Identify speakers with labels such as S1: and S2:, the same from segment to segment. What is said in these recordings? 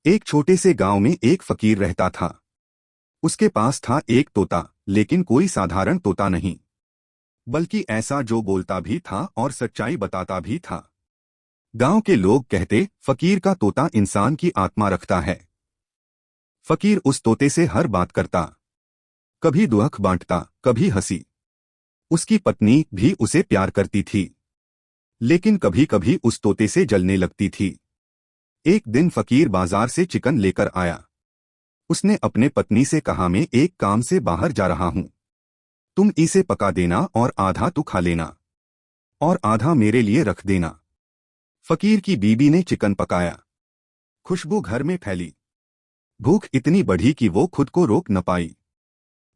S1: एक छोटे से गांव में एक फकीर रहता था। उसके पास था एक तोता, लेकिन कोई साधारण तोता नहीं, बल्कि ऐसा जो बोलता भी था और सच्चाई बताता भी था। गांव के लोग कहते, फकीर का तोता इंसान की आत्मा रखता है। फकीर उस तोते से हर बात करता, कभी दुख बांटता, कभी हंसी। उसकी पत्नी भी उसे प्यार करती थी, लेकिन कभी कभी उस तोते से जलने लगती थी। एक दिन फकीर बाजार से चिकन लेकर आया। उसने अपने पत्नी से कहा, मैं एक काम से बाहर जा रहा हूं, तुम इसे पका देना और आधा तू खा लेना और आधा मेरे लिए रख देना। फकीर की बीबी ने चिकन पकाया। खुशबू घर में फैली। भूख इतनी बढ़ी कि वो खुद को रोक न पाई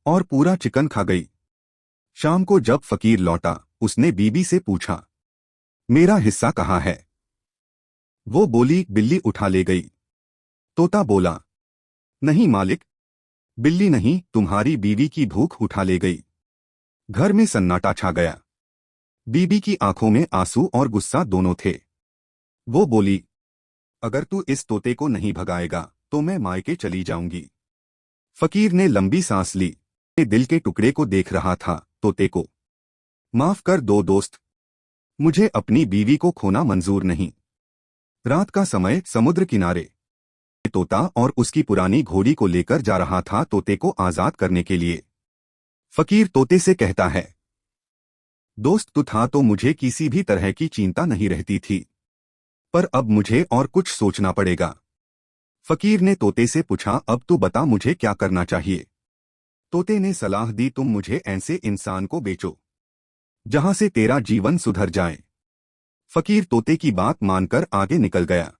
S1: और पूरा चिकन खा गई। शाम को जब फकीर लौटा, उसने बीबी से पूछा, मेरा हिस्सा कहाँ है? वो बोली, बिल्ली उठा ले गई। तोता बोला, नहीं मालिक, बिल्ली नहीं, तुम्हारी बीवी की भूख उठा ले गई। घर में सन्नाटा छा गया। बीबी की आंखों में आंसू और गुस्सा दोनों थे। वो बोली, अगर तू इस तोते को नहीं भगाएगा तो मैं मायके चली जाऊंगी। फकीर ने लंबी सांस ली। दिल के टुकड़े को देख रहा था, तोते को। माफ कर दो दोस्त, मुझे अपनी बीवी को खोना मंजूर नहीं। रात का समय, समुद्र किनारे। तोता और उसकी पुरानी घोड़ी को लेकर जा रहा था तोते को आजाद करने के लिए। फकीर तोते से कहता है, दोस्त तू था तो मुझे किसी भी तरह की चिंता नहीं रहती थी, पर अब मुझे और कुछ सोचना पड़ेगा। फकीर ने तोते से पूछा, अब तू बता मुझे क्या करना चाहिए? तोते ने सलाह दी, तुम मुझे ऐसे इंसान को बेचो जहां से तेरा जीवन सुधर जाए। फकीर तोते की बात मानकर आगे निकल गया।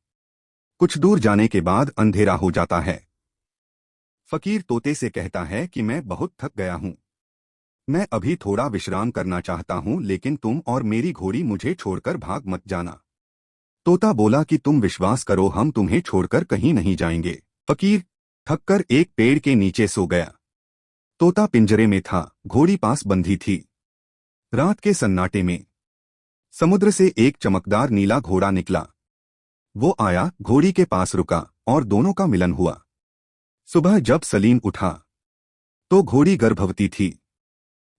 S1: कुछ दूर जाने के बाद अंधेरा हो जाता है। फकीर तोते से कहता है कि मैं बहुत थक गया हूं, मैं अभी थोड़ा विश्राम करना चाहता हूं, लेकिन तुम और मेरी घोड़ी मुझे छोड़कर भाग मत जाना। तोता बोला कि तुम विश्वास करो, हम तुम्हें छोड़कर कहीं नहीं जाएंगे। फकीर थककर एक पेड़ के नीचे सो गया। तोता पिंजरे में था, घोड़ी पास बंधी थी। रात के सन्नाटे में समुद्र से एक चमकदार नीला घोड़ा निकला। वो आया, घोड़ी के पास रुका और दोनों का मिलन हुआ। सुबह जब सलीम उठा तो घोड़ी गर्भवती थी।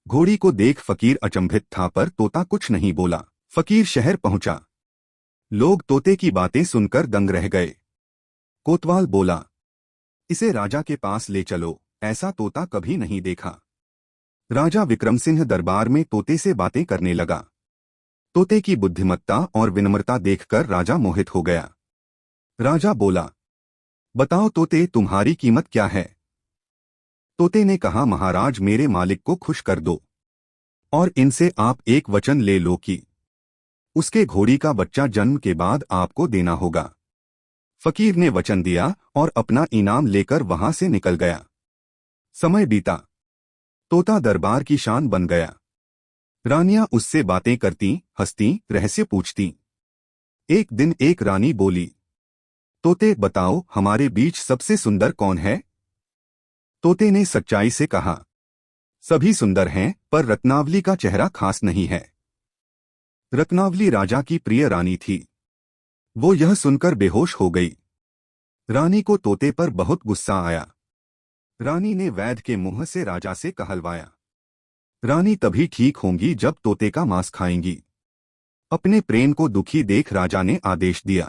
S1: घोड़ी को देख फकीर अचंभित था, पर तोता कुछ नहीं बोला। फकीर शहर पहुंचा। लोग तोते की बातें सुनकर दंग रह गए। कोतवाल बोला, इसे राजा के पास ले चलो, ऐसा तोता कभी नहीं देखा। राजा विक्रम सिंह दरबार में तोते से बातें करने लगा। तोते की बुद्धिमत्ता और विनम्रता देखकर राजा मोहित हो गया। राजा बोला, बताओ तोते, तुम्हारी कीमत क्या है? तोते ने कहा, महाराज मेरे मालिक को खुश कर दो और इनसे आप एक वचन ले लो कि उसके घोड़ी का बच्चा जन्म के बाद आपको देना होगा। फकीर ने वचन दिया और अपना इनाम लेकर वहां से निकल गया। समय बीता। तोता दरबार की शान बन गया। रानियां उससे बातें करती, हंसती, रहस्य पूछती। एक दिन एक रानी बोली, तोते बताओ, हमारे बीच सबसे सुंदर कौन है? तोते ने सच्चाई से कहा, सभी सुंदर हैं, पर रत्नावली का चेहरा खास नहीं है। रत्नावली राजा की प्रिय रानी थी। वो यह सुनकर बेहोश हो गई। रानी को तोते पर बहुत गुस्सा आया। रानी ने वैद्य के मुंह से राजा से कहलवाया। रानी तभी ठीक होंगी जब तोते का मांस खाएंगी। अपने प्रेम को दुखी देख राजा ने आदेश दिया,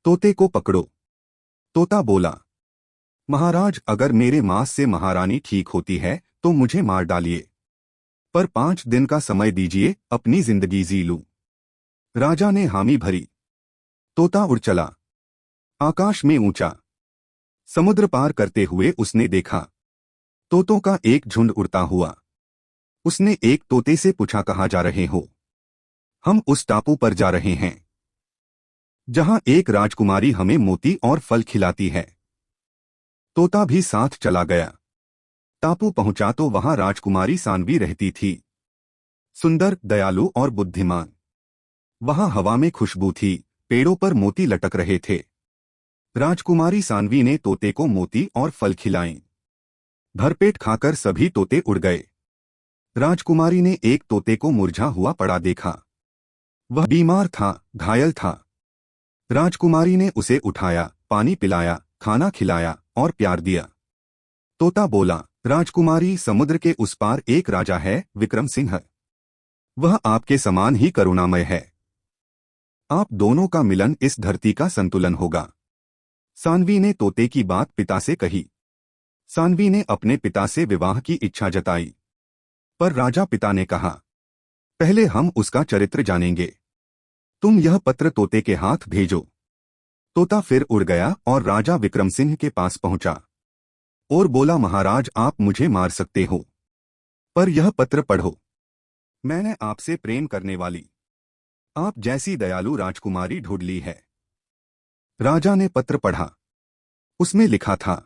S1: तोते को पकड़ो। तोता बोला, महाराज अगर मेरे मांस से महारानी ठीक होती है तो मुझे मार डालिए, पर 5 दिन का समय दीजिए, अपनी जिंदगी जी लूं। राजा ने हामी भरी। तोता उड़ चला, आकाश में ऊंचा। समुद्र पार करते हुए उसने देखा तोतों का एक झुंड उड़ता हुआ। उसने एक तोते से पूछा, कहाँ जा रहे हो? हम उस टापू पर जा रहे हैं जहां एक राजकुमारी हमें मोती और फल खिलाती है। तोता भी साथ चला गया। टापू पहुंचा तो वहां राजकुमारी सानवी रहती थी, सुंदर, दयालु और बुद्धिमान। वहां हवा में खुशबू थी, पेड़ों पर मोती लटक रहे थे। राजकुमारी सानवी ने तोते को मोती और फल खिलाए। भरपेट खाकर सभी तोते उड़ गए। राजकुमारी ने एक तोते को मुरझा हुआ पड़ा देखा। वह बीमार था, घायल था। राजकुमारी ने उसे उठाया, पानी पिलाया, खाना खिलाया और प्यार दिया। तोता बोला, राजकुमारी, समुद्र के उस पार एक राजा है, विक्रम सिंह। वह आपके समान ही करुणामय है। आप दोनों का मिलन इस धरती का संतुलन होगा। सानवी ने तोते की बात पिता से कही। सानवी ने अपने पिता से विवाह की इच्छा जताई, पर राजा पिता ने कहा, पहले हम उसका चरित्र जानेंगे। तुम यह पत्र तोते के हाथ भेजो। तोता फिर उड़ गया और राजा विक्रम सिंह के पास पहुंचा और बोला, महाराज, आप मुझे मार सकते हो, पर यह पत्र पढ़ो। मैंने आपसे प्रेम करने वाली आप जैसी दयालु राजकुमारी ढूंढ ली है। राजा ने पत्र पढ़ा। उसमें लिखा था,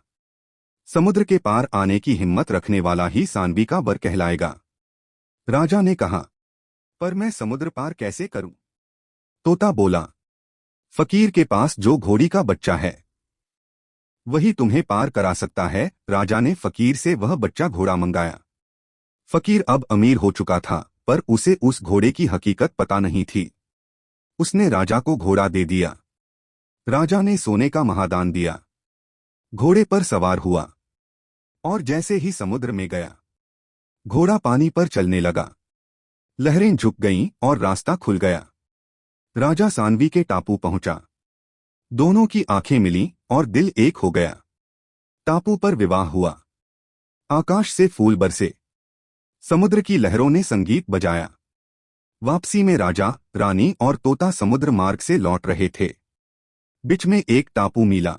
S1: समुद्र के पार आने की हिम्मत रखने वाला ही सानवी का वर कहलाएगा। राजा ने कहा, पर मैं समुद्र पार कैसे करूं? तोता बोला, फकीर के पास जो घोड़ी का बच्चा है वही तुम्हें पार करा सकता है। राजा ने फकीर से वह बच्चा घोड़ा मंगाया। फकीर अब अमीर हो चुका था, पर उसे उस घोड़े की हकीकत पता नहीं थी। उसने राजा को घोड़ा दे दिया। राजा ने सोने का महादान दिया। घोड़े पर सवार हुआ और जैसे ही समुद्र में गया, घोड़ा पानी पर चलने लगा। लहरें झुक गईं और रास्ता खुल गया। राजा सानवी के टापू पहुंचा। दोनों की आंखें मिलीं और दिल एक हो गया। टापू पर विवाह हुआ। आकाश से फूल बरसे। समुद्र की लहरों ने संगीत बजाया। वापसी में राजा, रानी और तोता समुद्र मार्ग से लौट रहे थे। बीच में एक टापू मिला।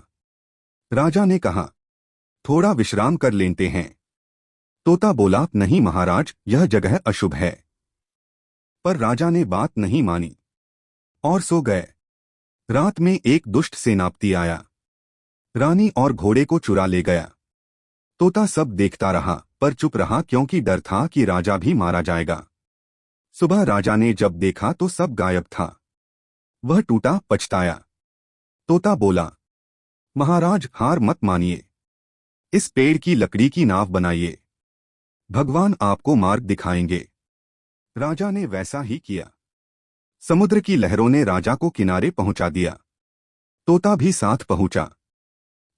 S1: राजा ने कहा, थोड़ा विश्राम कर लेते हैं। तोता बोला, नहीं महाराज, यह जगह अशुभ है। पर राजा ने बात नहीं मानी और सो गए। रात में एक दुष्ट सेनापति आया। रानी और घोड़े को चुरा ले गया। तोता सब देखता रहा, पर चुप रहा, क्योंकि डर था कि राजा भी मारा जाएगा। सुबह राजा ने जब देखा तो सब गायब था। वह टूटा, पछताया। तोता बोला, महाराज, हार मत मानिए। इस पेड़ की लकड़ी की नाव बनाइए। भगवान आपको मार्ग दिखाएंगे। राजा ने वैसा ही किया। समुद्र की लहरों ने राजा को किनारे पहुंचा दिया। तोता भी साथ पहुंचा।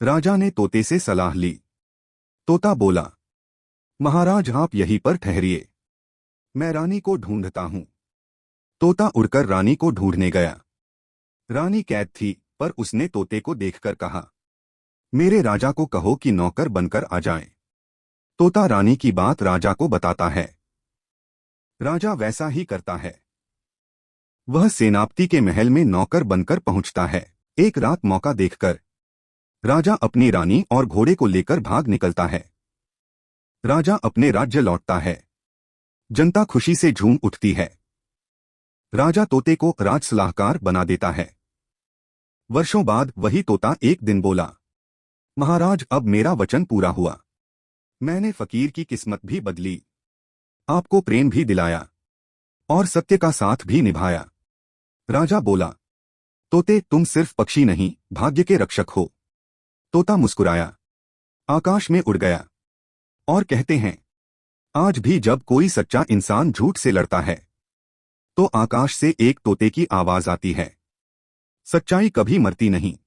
S1: राजा ने तोते से सलाह ली। तोता बोला, महाराज, आप यहीं पर ठहरिए, मैं रानी को ढूंढता हूं। तोता उड़कर रानी को ढूंढने गया। रानी कैद थी, पर उसने तोते को देखकर कहा, मेरे राजा को कहो कि नौकर बनकर आ जाए। तोता रानी की बात राजा को बताता है। राजा वैसा ही करता है। वह सेनापति के महल में नौकर बनकर पहुंचता है। एक रात मौका देखकर राजा अपनी रानी और घोड़े को लेकर भाग निकलता है। राजा अपने राज्य लौटता है। जनता खुशी से झूम उठती है। राजा तोते को राज सलाहकार बना देता है। वर्षों बाद वही तोता एक दिन बोला, महाराज, अब मेरा वचन पूरा हुआ। मैंने फकीर की किस्मत भी बदली, आपको प्रेम भी दिलाया और सत्य का साथ भी निभाया। राजा बोला, तोते, तुम सिर्फ पक्षी नहीं, भाग्य के रक्षक हो। तोता मुस्कुराया, आकाश में उड़ गया। और कहते हैं, आज भी जब कोई सच्चा इंसान झूठ से लड़ता है तो आकाश से एक तोते की आवाज आती है। सच्चाई कभी मरती नहीं।